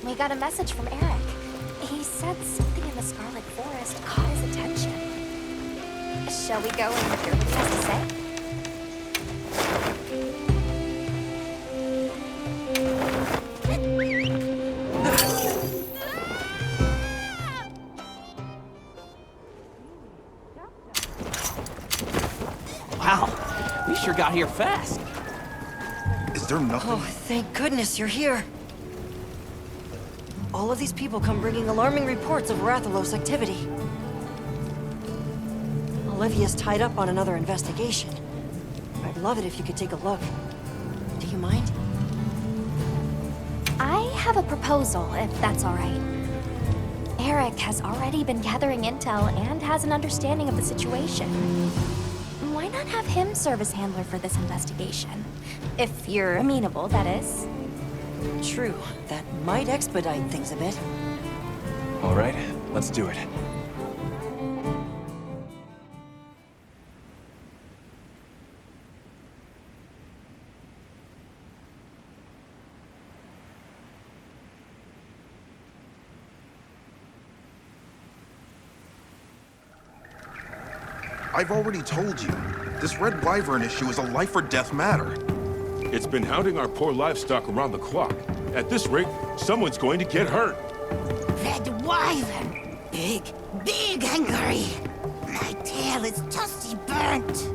We got a message from Eric. He said something in the Scarlet Forest caught his attention. Shall we go and hear what he has to say? Wow, we sure got here fast. Is there nothing? Oh, thank goodness you're here. All of these people come bringing alarming reports of Rathalos activity. Olivia's tied up on another investigation. I'd love it if you could take a look. Do you mind? I have a proposal, if that's all right. Eric has already been gathering intel and has an understanding of the situation. Why not have him serve as handler for this investigation? If you're amenable, that is. True, that might expedite things a bit. All right, let's do it. I've already told you. This Red Wyvern issue is a life-or-death matter. It's been hounding our poor livestock around the clock. At this rate, someone's going to get hurt. Red Wyvern. Big, big angry. My tail is toasty burnt.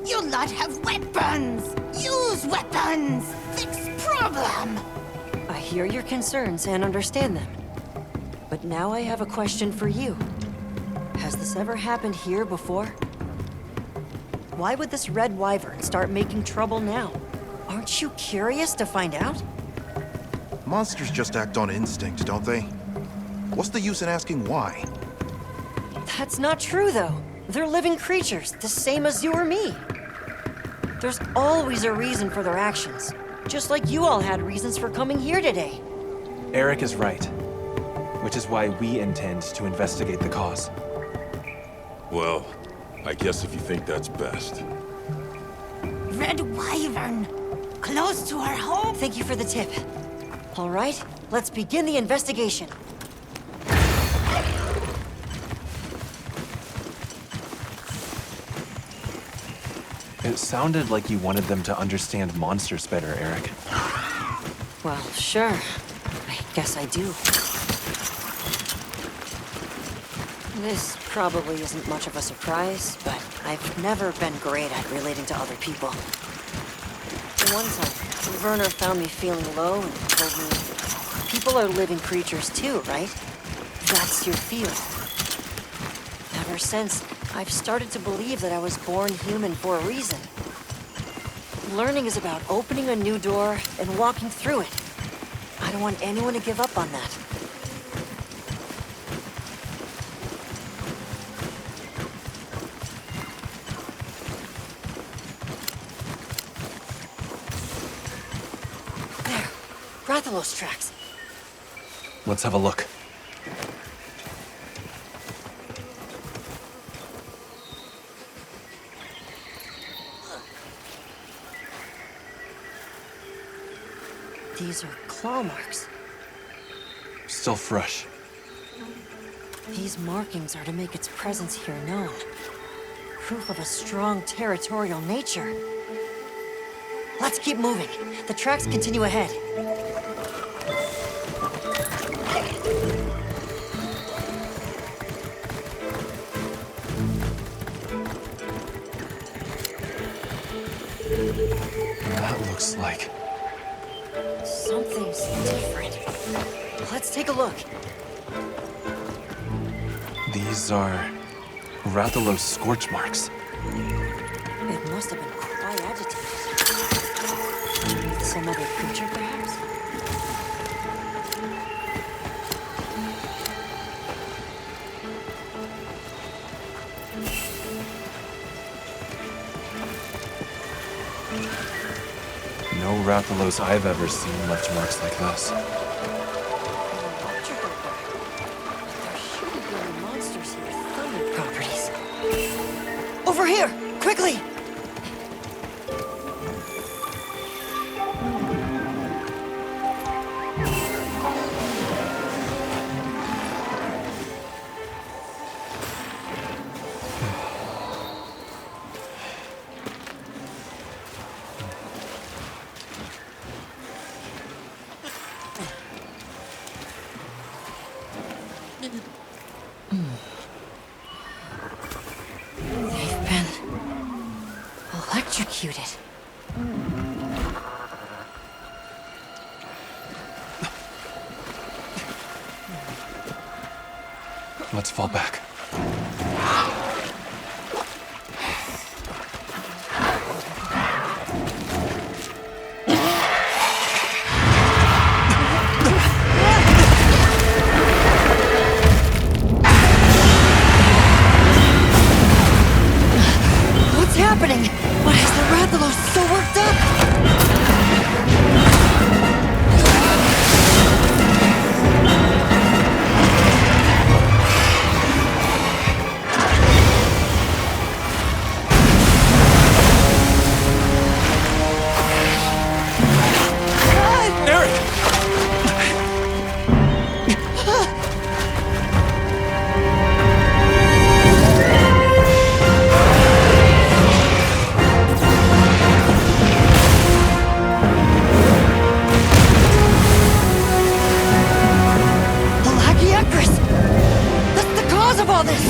You lot have weapons. Use weapons. Fix problem. I hear your concerns and understand them. But now I have a question for you. Has this ever happened here before? Why would this Red Wyvern start making trouble now? Aren't you curious to find out? Monsters just act on instinct, don't they? What's the use in asking why? That's not true, though. They're living creatures, the same as you or me. There's always a reason for their actions, just like you all had reasons for coming here today. Eric is right, which is why we intend to investigate the cause. Well, I guess if you think that's best. Red Wyvern. Close to our home. Thank you for the tip. All right, let's begin the investigation. It sounded like you wanted them to understand monsters better, Eric. Well, sure. I guess I do. This probably isn't much of a surprise, but I've never been great at relating to other people. One time, Werner found me feeling low and told me, people are living creatures too, right? That's your field. Ever since, I've started to believe that I was born human for a reason. Learning is about opening a new door and walking through it. I don't want anyone to give up on that. Rathalos tracks. Let's have a look. These are claw marks. Still fresh. These markings are to make its presence here known. Proof of a strong territorial nature. Let's keep moving. The tracks continue ahead. That looks like... Something's different. Let's take a look. These are... Rathalos scorch marks. It must have been quite agitated. Some other creature, perhaps? No Rathalos I've ever seen left marks like this. There shouldn't be any monsters here with thunder properties. Over here! Quickly! executed. Let's fall back. What's happening? Why is the Rathalos so worked up? Eric! The Lagiacris! That's the cause of all this!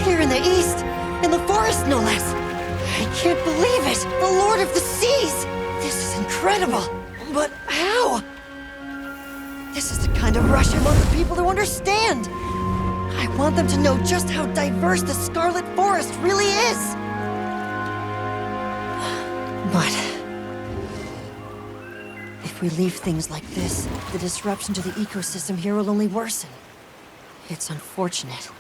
Here in the east, in the forest no less. I can't believe it! The Lord of the Seas! This is incredible! But how? This is the kind of rush I want the people to understand! I want them to know just how diverse the Scarlet Forest really is! But if we leave things like this, the disruption to the ecosystem here will only worsen. It's unfortunate.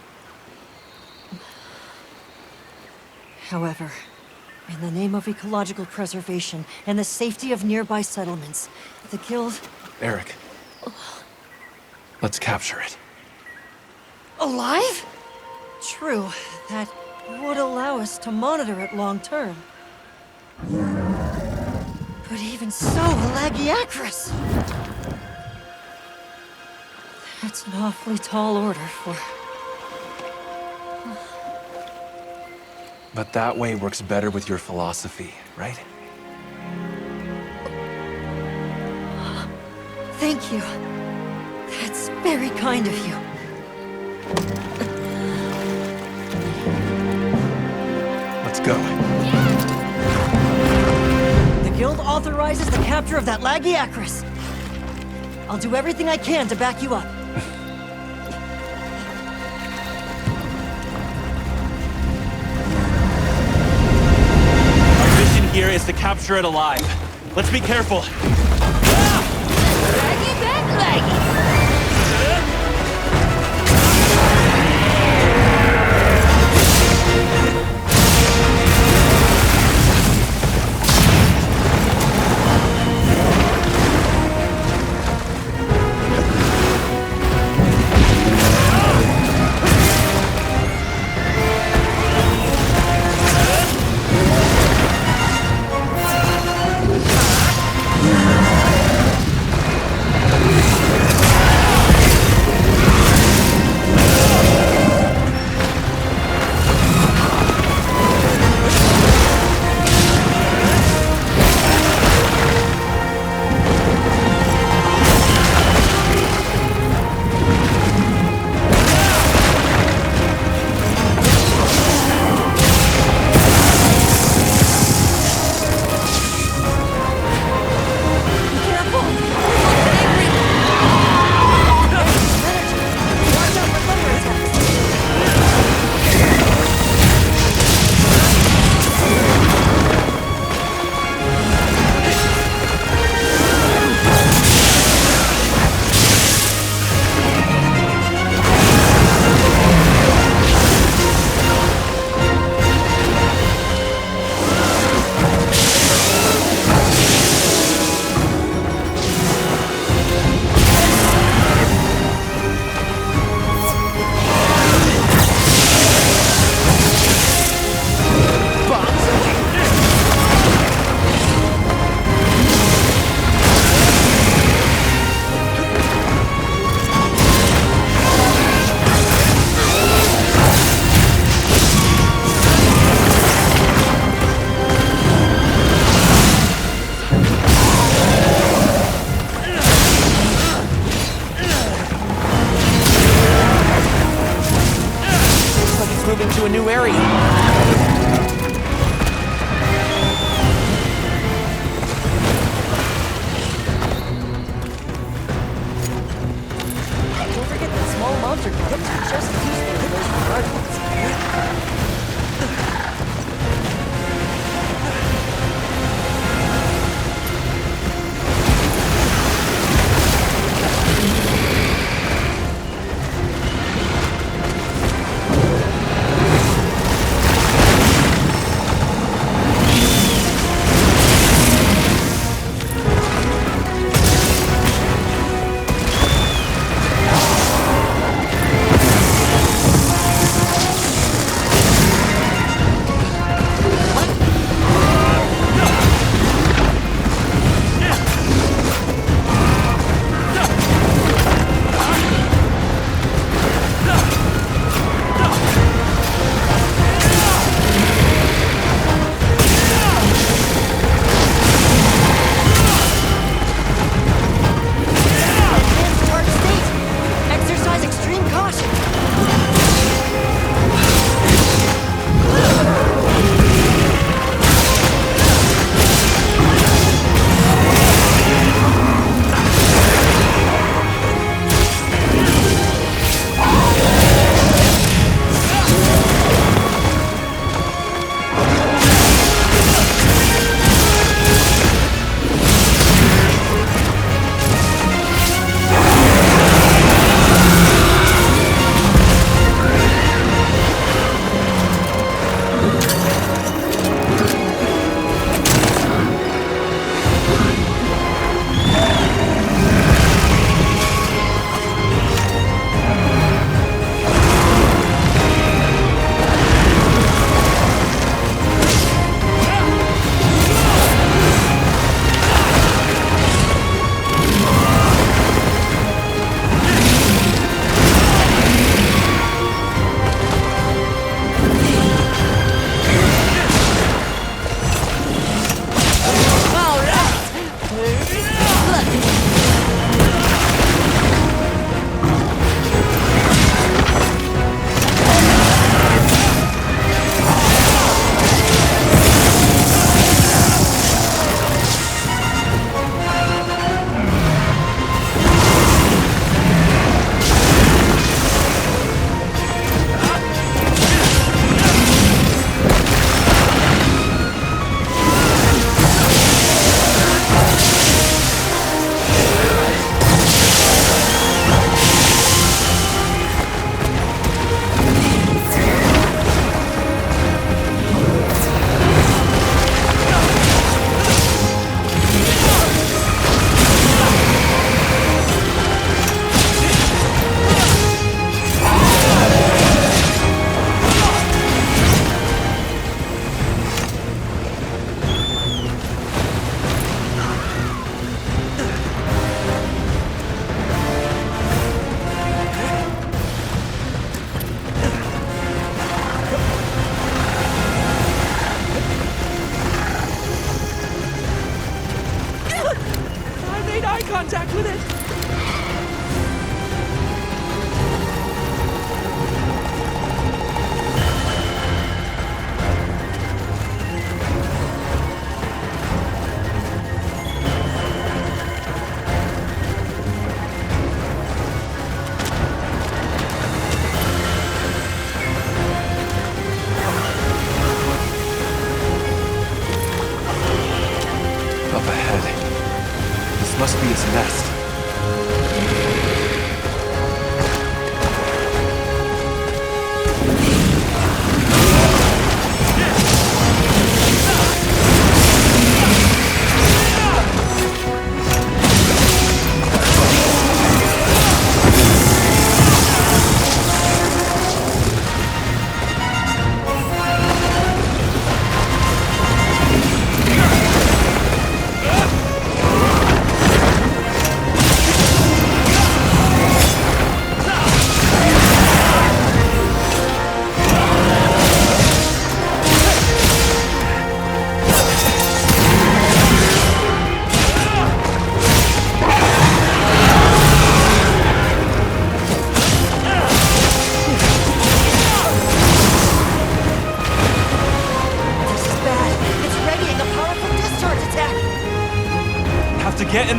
However, in the name of ecological preservation and the safety of nearby settlements, the Guild... Eric. Let's capture it. Alive? True, that would allow us to monitor it long term. But even so, Lagiacris! That's an awfully tall order for... But that way works better with your philosophy, right? Thank you. That's very kind of you. Let's go. The Guild authorizes the capture of that Lagiacris. I'll do everything I can to back you up. Our mission here is to capture it alive. Let's be careful. Laggy back, laggy. moving to a new area. Don't forget that small monster cubs are just as useful as those large ones.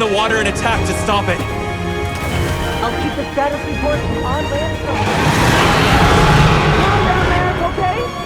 in the water and attack to stop it. I'll keep the status reports on land. Calm down, man, okay?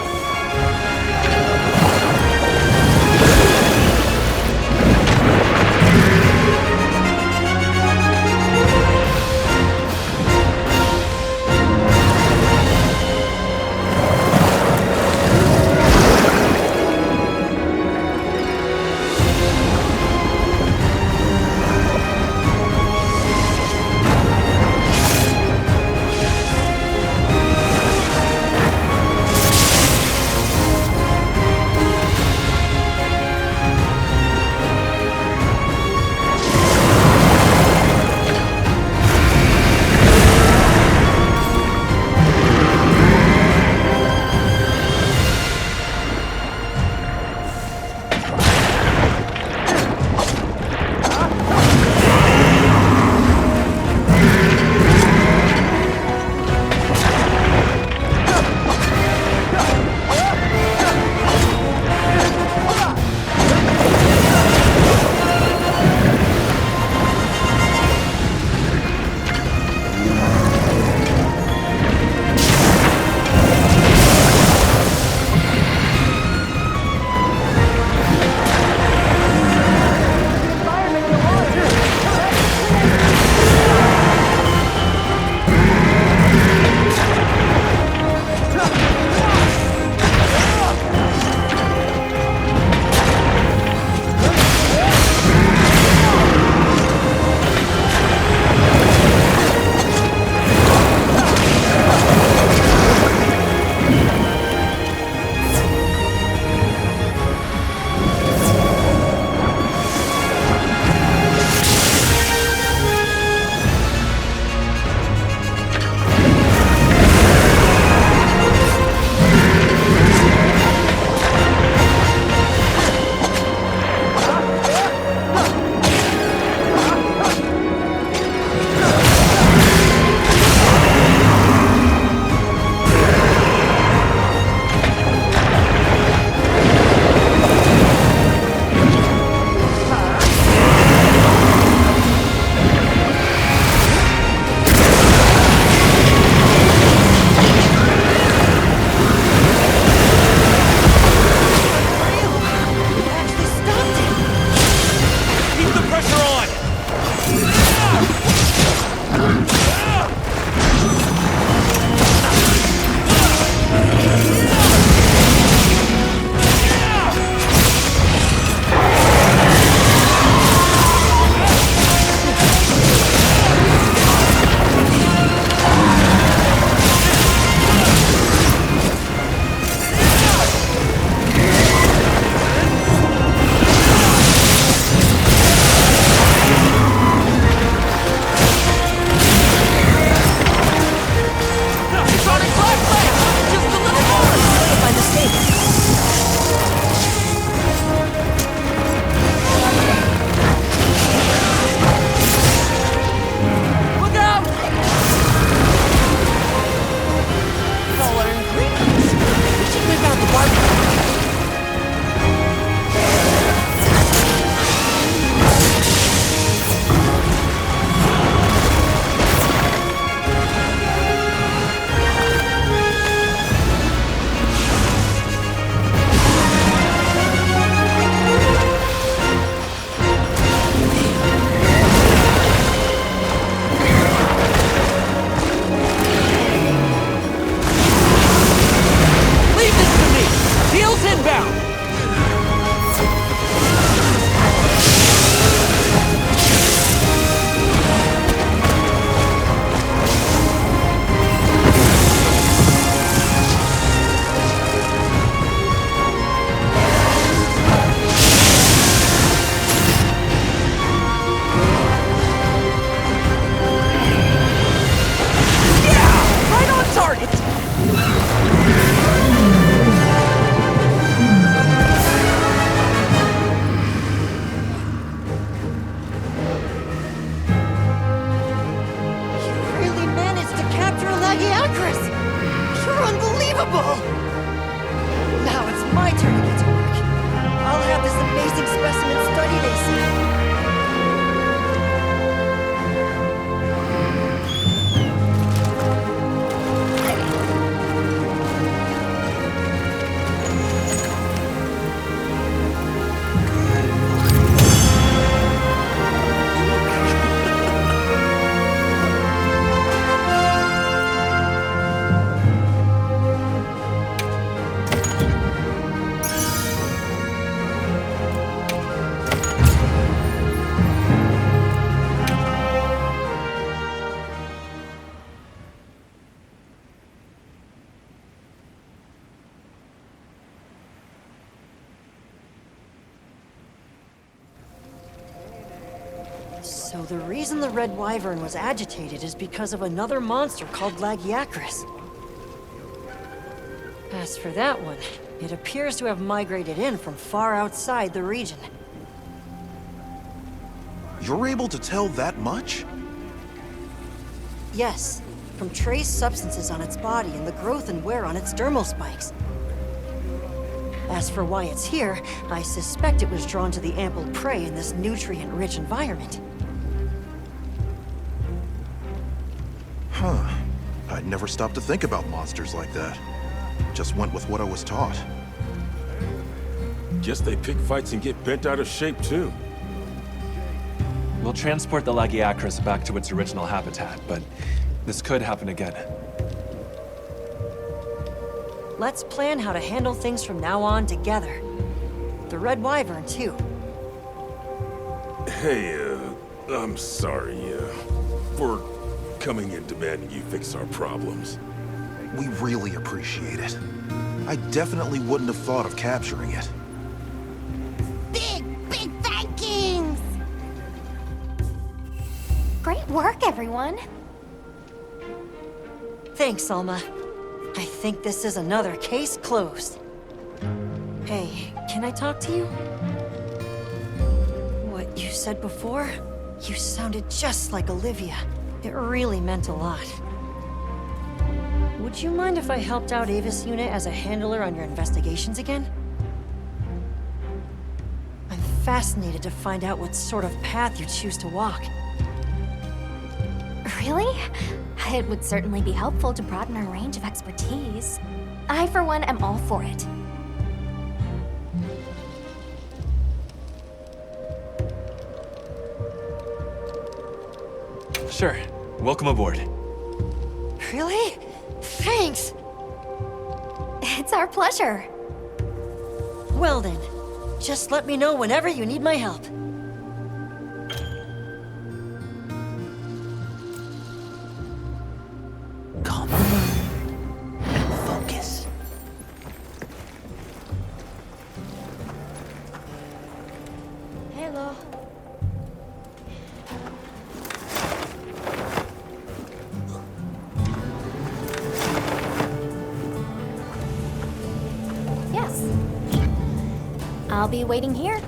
So the reason the Red Wyvern was agitated is because of another monster called Lagiacrus. As for that one, it appears to have migrated in from far outside the region. You're able to tell that much? Yes, from trace substances on its body and the growth and wear on its dermal spikes. As for why it's here, I suspect it was drawn to the ample prey in this nutrient-rich environment. Huh. I'd never stopped to think about monsters like that. Just went with what I was taught. Guess they pick fights and get bent out of shape, too. We'll transport the Lagiacrus back to its original habitat, but this could happen again. Let's plan how to handle things from now on together. The Red Wyvern, too. Hey, I'm sorry, for coming and demanding you fix our problems. We really appreciate it. I definitely wouldn't have thought of capturing it. Big thankings! Great work, everyone. Thanks, Alma. I think this is another case closed. Hey, can I talk to you? What you said before? You sounded just like Olivia. It really meant a lot. Would you mind if I helped out Avis Unit as a handler on your investigations again? I'm fascinated to find out what sort of path you choose to walk. Really? It would certainly be helpful to broaden our range of expertise. I, for one, am all for it. Sure. Welcome aboard. Really? Thanks! It's our pleasure. Well then, just let me know whenever you need my help. Calm your mind and focus. Hello. Yes. I'll be waiting here.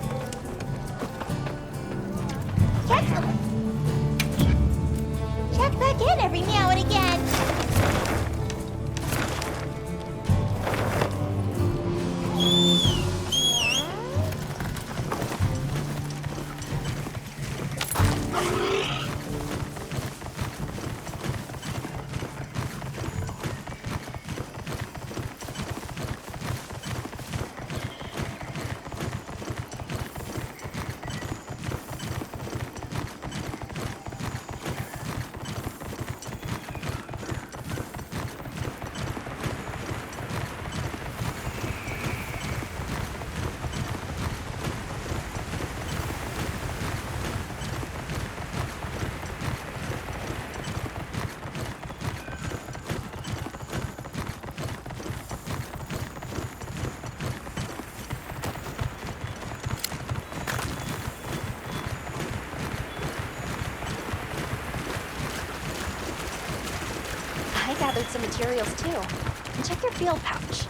Check back in every now and again. I gathered some materials too. And check your field pouch.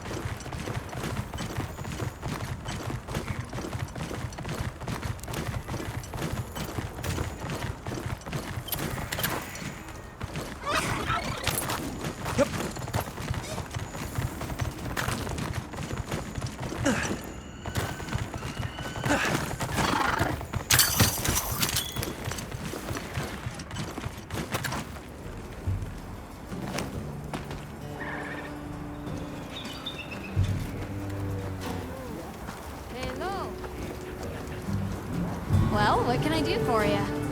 Well, what can I do for you?